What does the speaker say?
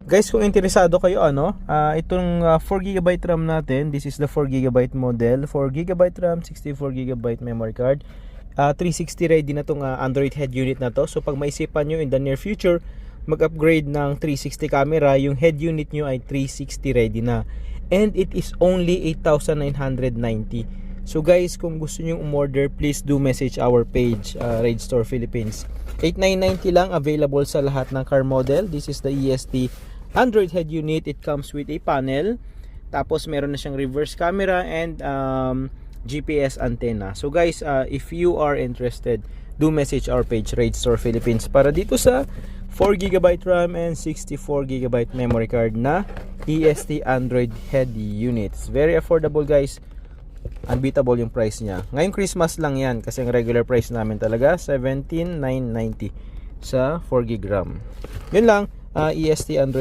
Guys, kung interesado kayo itong 4GB RAM natin, this is the 4GB model, 4GB RAM, 64GB memory card. 360 ready na tong Android head unit na to. So pag maisipan nyo in the near future mag-upgrade ng 360 camera, yung head unit nyo ay 360 ready na. And it is only 8,990. So guys, kung gusto nyo umorder, please do message our page, Rage Store Philippines. 8,990 lang, available sa lahat ng car model. This is the EST Android head unit. It comes with a panel, tapos meron na siyang reverse camera and GPS antenna. So guys, if you are interested, do message our page, Rage Store Philippines, para dito sa 4GB RAM and 64GB memory card na EST Android head units. Very affordable guys, unbeatable yung price niya. Ngayong Christmas lang yan, kasi ang regular price namin talaga 17,990 sa 4GB RAM. Yun lang, EST Android